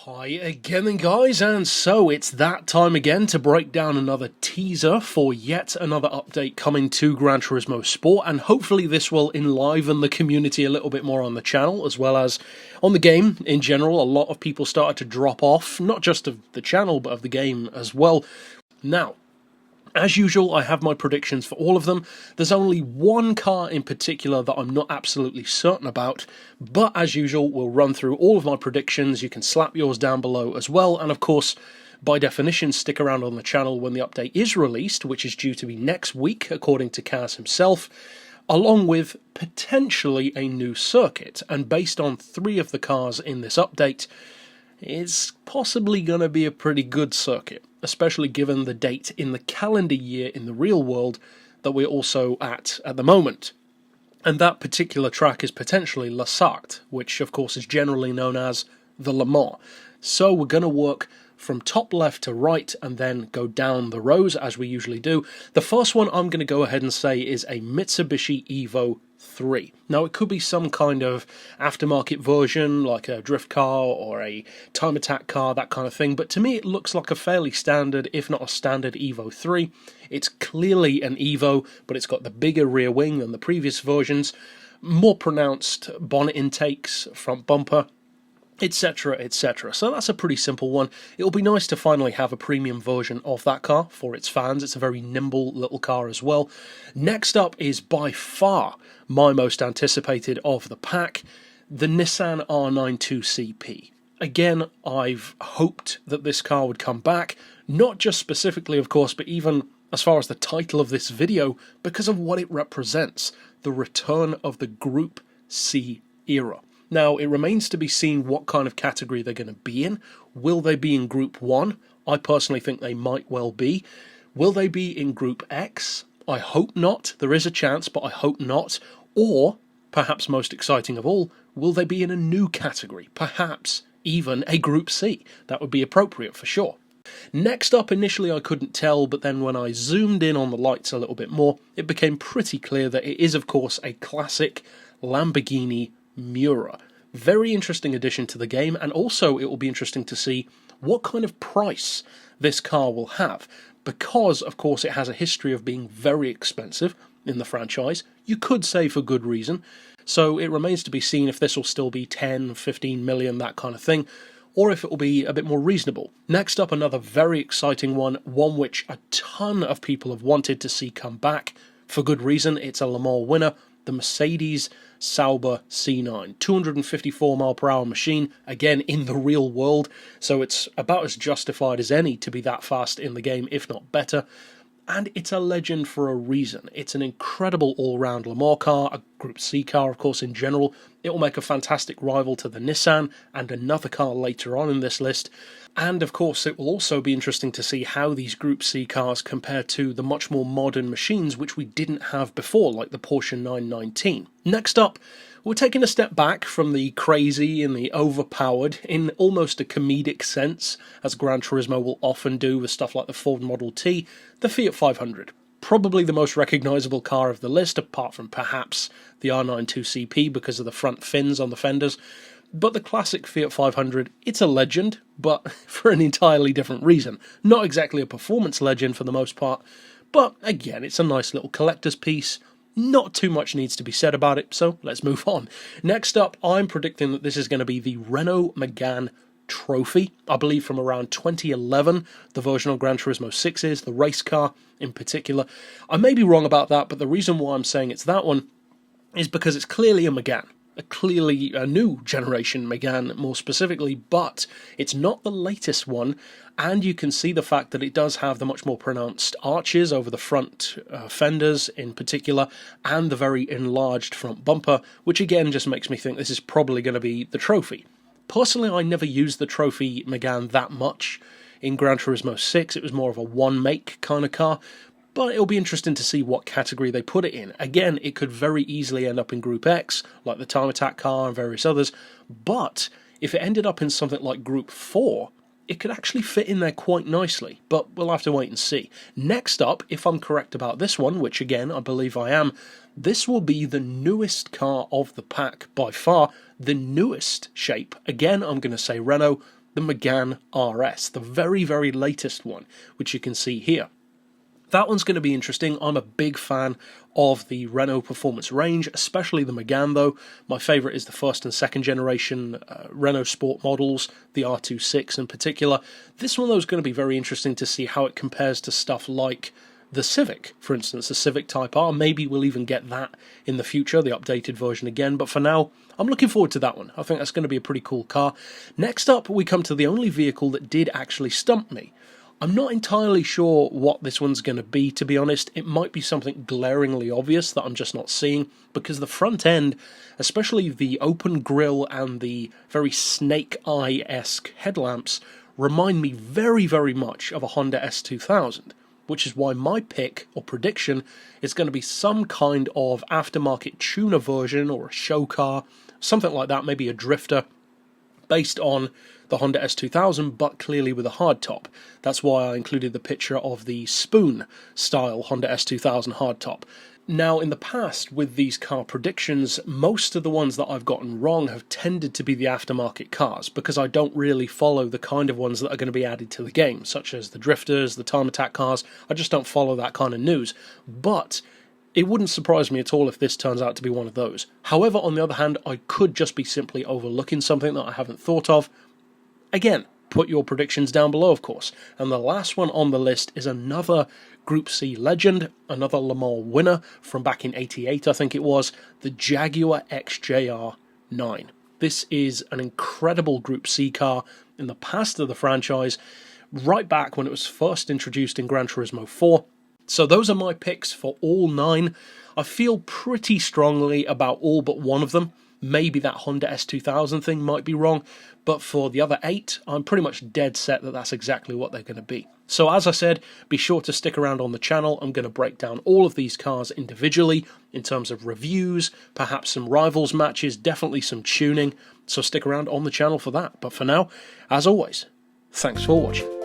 Hi again then guys, and so it's that time again to break down another teaser for yet another update coming to Gran Turismo Sport, and hopefully this will enliven the community a little bit more on the channel as well as on the game in general. A lot of people started to drop off, not just of the channel but of the game as well. Now, as usual, I have my predictions for all of them. There's only one car in particular that I'm not absolutely certain about, but as usual, we'll run through all of my predictions. You can slap yours down below as well, and of course, by definition, stick around on the channel when the update is released, which is due to be next week, according to Kaz himself, along with potentially a new circuit. And based on 3 of the cars in this update, it's possibly going to be a pretty good circuit, especially given the date in the calendar year in the real world that we're also at the moment. And that particular track is potentially La Sarthe, which of course is generally known as the Le Mans. So we're going to work from top left to right and then go down the rows as we usually do. The first one I'm going to go ahead and say is a Mitsubishi Evo 3. Now, it could be some kind of aftermarket version, like a drift car or a time attack car, that kind of thing, but to me it looks like a fairly standard, if not a standard Evo 3. It's clearly an Evo, but it's got the bigger rear wing than the previous versions, more pronounced bonnet intakes, front bumper, etc, etc. So that's a pretty simple one. It'll be nice to finally have a premium version of that car for its fans. It's a very nimble little car as well. Next up is by far my most anticipated of the pack, the Nissan R9 2CP. Again, I've hoped that this car would come back, not just specifically of course, but even as far as the title of this video, because of what it represents, the return of the Group C era. Now, it remains to be seen what kind of category they're going to be in. Will they be in Group 1? I personally think they might well be. Will they be in Group X? I hope not. There is a chance, but I hope not. Or, perhaps most exciting of all, will they be in a new category? Perhaps even a Group C. That would be appropriate for sure. Next up, initially I couldn't tell, but then when I zoomed in on the lights a little bit more, it became pretty clear that it is, of course, a classic Lamborghini Miura. Very interesting addition to the game, and also it will be interesting to see what kind of price this car will have, because of course it has a history of being very expensive in the franchise. You could say for good reason, so it remains to be seen if this will still be 10, 15 million, that kind of thing, or if it will be a bit more reasonable. Next up, another very exciting one which a ton of people have wanted to see come back, for good reason. It's a Le Mans winner, the Mercedes Sauber C9, 254 mph machine, again in the real world, so it's about as justified as any to be that fast in the game, if not better. And it's a legend for a reason. It's an incredible all-round Le Mans car, a Group C car of course in general. It will make a fantastic rival to the Nissan and another car later on in this list. And of course it will also be interesting to see how these Group C cars compare to the much more modern machines which we didn't have before, like the Porsche 919. Next up, we're taking a step back from the crazy and the overpowered in almost a comedic sense, as Gran Turismo will often do with stuff like the Ford Model T, the Fiat 500. Probably the most recognisable car of the list, apart from perhaps the R9 2CP because of the front fins on the fenders. But the classic Fiat 500, it's a legend, but for an entirely different reason. Not exactly a performance legend for the most part, but again, it's a nice little collector's piece. Not too much needs to be said about it, so let's move on. Next up, I'm predicting that this is going to be the Renault Megane Trophy. I believe from around 2011, the version on Gran Turismo 6 is, the race car in particular. I may be wrong about that, but the reason why I'm saying it's that one is because it's clearly a Megane. Clearly a new generation Megane more specifically, but it's not the latest one, and you can see the fact that it does have the much more pronounced arches over the front fenders in particular, and the very enlarged front bumper, which again just makes me think this is probably going to be the trophy. Personally, I never used the trophy Megane that much in Gran Turismo 6, it was more of a one-make kind of car, but it'll be interesting to see what category they put it in. Again, it could very easily end up in Group X, like the Time Attack car and various others, but if it ended up in something like Group 4, it could actually fit in there quite nicely, but we'll have to wait and see. Next up, if I'm correct about this one, which again, I believe I am, this will be the newest car of the pack, by far the newest shape. Again, I'm going to say Renault, the Megane RS, the very, very latest one, which you can see here. That one's going to be interesting. I'm a big fan of the Renault performance range, especially the Megane though. My favourite is the first and second generation Renault Sport models, the R26 in particular. This one though is going to be very interesting to see how it compares to stuff like the Civic, for instance, the Civic Type R. Maybe we'll even get that in the future, the updated version again, but for now, I'm looking forward to that one. I think that's going to be a pretty cool car. Next up, we come to the only vehicle that did actually stump me. I'm not entirely sure what this one's going to be, to be honest. It might be something glaringly obvious that I'm just not seeing, because the front end, especially the open grille and the very snake eye-esque headlamps, remind me very, very much of a Honda S2000, which is why my pick or prediction is going to be some kind of aftermarket tuner version or a show car, something like that, maybe a drifter, based on the Honda S2000, but clearly with a hardtop. That's why I included the picture of the spoon-style Honda S2000 hardtop. Now, in the past, with these car predictions, most of the ones that I've gotten wrong have tended to be the aftermarket cars, because I don't really follow the kind of ones that are going to be added to the game, such as the drifters, the time attack cars. I just don't follow that kind of news. But it wouldn't surprise me at all if this turns out to be one of those. However, on the other hand, I could just be simply overlooking something that I haven't thought of. Again, put your predictions down below, of course. And the last one on the list is another Group C legend, another Le Mans winner from back in '88, I think it was, the Jaguar XJR9. This is an incredible Group C car in the past of the franchise, right back when it was first introduced in Gran Turismo 4. So those are my picks for all 9. I feel pretty strongly about all but one of them. Maybe that Honda S2000 thing might be wrong, but for the other 8, I'm pretty much dead set that that's exactly what they're going to be. So as I said, be sure to stick around on the channel. I'm going to break down all of these cars individually in terms of reviews, perhaps some rivals matches, definitely some tuning, so stick around on the channel for that. But for now, as always, thanks for watching.